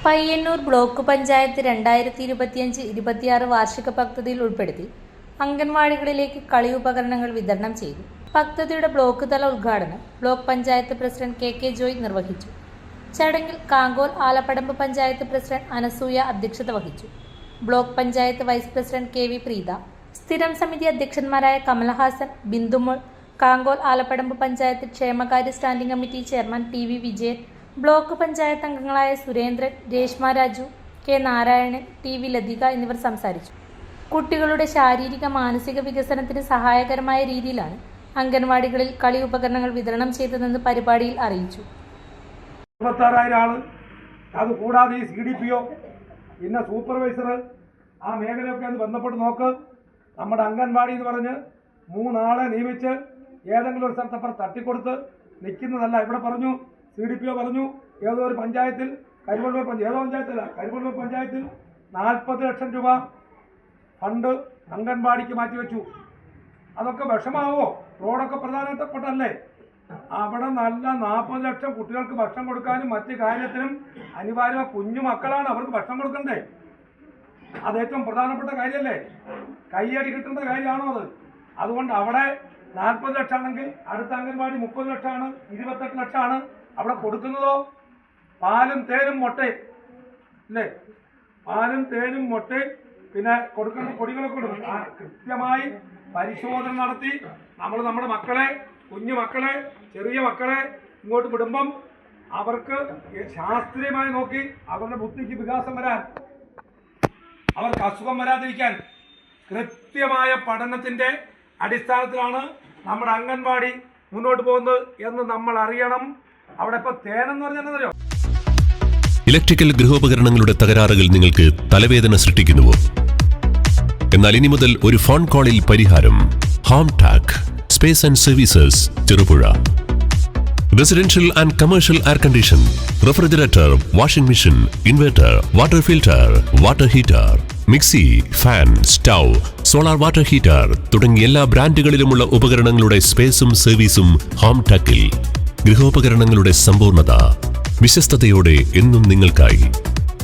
Payyanur block panchayat 2025-26 വാർഷിക പദ്ധതിയിൽ ഉൾപ്പെടുത്തി അംഗൻവാടികളിലേക്ക് കളി ഉപകരണങ്ങൾ വിതരണം ചെയ്തു. പദ്ധതിയുടെ ബ്ലോക്ക് തല ഉദ്ഘാടനം block panchayat president K Joy നിർവഹിച്ചു. ചടങ്ങിൽ കാങ്കോൽ ആലപ്പടമ്പ് പഞ്ചായത്ത് പ്രസിഡന്റ് അനസൂയ അധ്യക്ഷത വഹിച്ചു. Block panchayat vice president KV Preetha, സ്ഥിരം സമിതി അധ്യക്ഷന്മാരായ കമലഹാസൻ, ബിന്ദുമോൾ, കാങ്കോൽ ആലപ്പടമ്പ് പഞ്ചായത്ത് ക്ഷേമകാര്യ standing committee chairman TV Vijayan, block panchayat അംഗങ്ങളായ സുരേന്ദ്രൻ, രേഷ്മ രാജു, K നാരായണൻ, TV ലതിക എന്നിവർ സംസാരിച്ചു. കുട്ടികളുടെ ശാരീരിക മാനസിക വികസനത്തിന് സഹായകരമായ രീതിയിലാണ് അംഗൻവാടികളിൽ കളി ഉപകരണങ്ങൾ വിതരണം ചെയ്തതെന്ന് പരിപാടിയിൽ അറിയിച്ചു. 26,000 ആള്, അതുകൂടാതെ ഈ CDPO പിന്നെ സൂപ്പർവൈസർ ആ മേഖലയൊക്കെ ഒന്ന് ബന്ധപ്പെട്ട് നോക്ക്. നമ്മുടെ അംഗൻവാടി എന്ന് പറഞ്ഞ് 3 ആളെ നിയമിച്ച് ഏതെങ്കിലും ഒരു സ്ഥലത്തപ്പുറം തട്ടിക്കൊടുത്ത് നിൽക്കുന്നതല്ല. ഇവിടെ പറഞ്ഞു CDPO പറഞ്ഞു ഏതോ ഒരു പഞ്ചായത്തിൽ കരിവള്ളൂർ പഞ്ചായത്തിൽ 40 ലക്ഷം രൂപ ഫണ്ട് അംഗൻവാടിക്ക് മാറ്റിവെച്ചു. അതൊക്കെ വിഷമാവോ? റോഡൊക്കെ പ്രധാനപ്പെട്ടല്ലേ? അവിടെ നല്ല 40 ലക്ഷം കുട്ടികൾക്ക് ഭക്ഷണം കൊടുക്കാനും മറ്റു കാര്യത്തിനും അനിവാര്യമായ കുഞ്ഞു മക്കളാണ്, അവർക്ക് ഭക്ഷണം കൊടുക്കണ്ടേ? അത് ഏറ്റവും പ്രധാനപ്പെട്ട കാര്യമല്ലേ? കയ്യടി കിട്ടേണ്ട കാര്യമാണോ അത്? അതുകൊണ്ട് അവിടെ 40 ലക്ഷമാണെങ്കിൽ അടുത്ത അംഗൻവാടി 30 ലക്ഷമാണ്, 28 ലക്ഷമാണ് അവിടെ കൊടുക്കുന്നതോ. പാലും തേനും മുട്ടയും അല്ലേ? പാലും തേനും മുട്ടയും പിന്നെ കൊടുക്കുന്ന പൊടികളൊക്കെ കൊടുക്കും. കൃത്യമായി പരിശോധന നടത്തി നമ്മൾ നമ്മുടെ മക്കളെ, കുഞ്ഞു മക്കളെ, ചെറിയ മക്കളെ ഇങ്ങോട്ട് വിടുമ്പം അവർക്ക് ശാസ്ത്രീയമായി നോക്കി അവരുടെ ബുദ്ധിക്ക് വികാസം വരാൻ, അവർക്ക് അസുഖം വരാതിരിക്കാൻ കൃത്യമായ പഠനത്തിന്റെ അടിസ്ഥാനത്തിലാണ് നമ്മുടെ അംഗൻവാടി മുന്നോട്ട് പോകുന്നത് എന്ന് നമ്മൾ അറിയണം. അവിടെ ഇപ്പൊ തേനെന്ന് പറഞ്ഞോ. ഇലക്ട്രിക്കൽ ഗൃഹോപകരണങ്ങളുടെ തകരാറുകൾ നിങ്ങൾക്ക് തലവേദന സൃഷ്ടിക്കുന്നുവോ? എന്നാൽ ഇനി മുതൽ ഒരു ഫോൺ കോളിൽ പരിഹാരം. Home Tak space and services, Cherupuzha. Residential and commercial air condition, refrigerator, washing machine, inverter, water filter, water heater, mixie, fan, stove, solar water heater തുടങ്ങിയ എല്ലാ ബ്രാൻഡുകളിലുമുള്ള ഉപകരണങ്ങളുടെ സ്പേസും സർവീസും ഹോം ടാക്കിൽ. ഗൃഹോപകരണങ്ങളുടെ സമ്പൂർണ്ണത വിശ്വസ്തയോടെ എന്നും നിങ്ങൾക്കായി.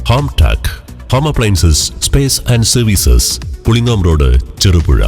Home Tak home appliances, space and services, Pulingome road, Cherupuzha.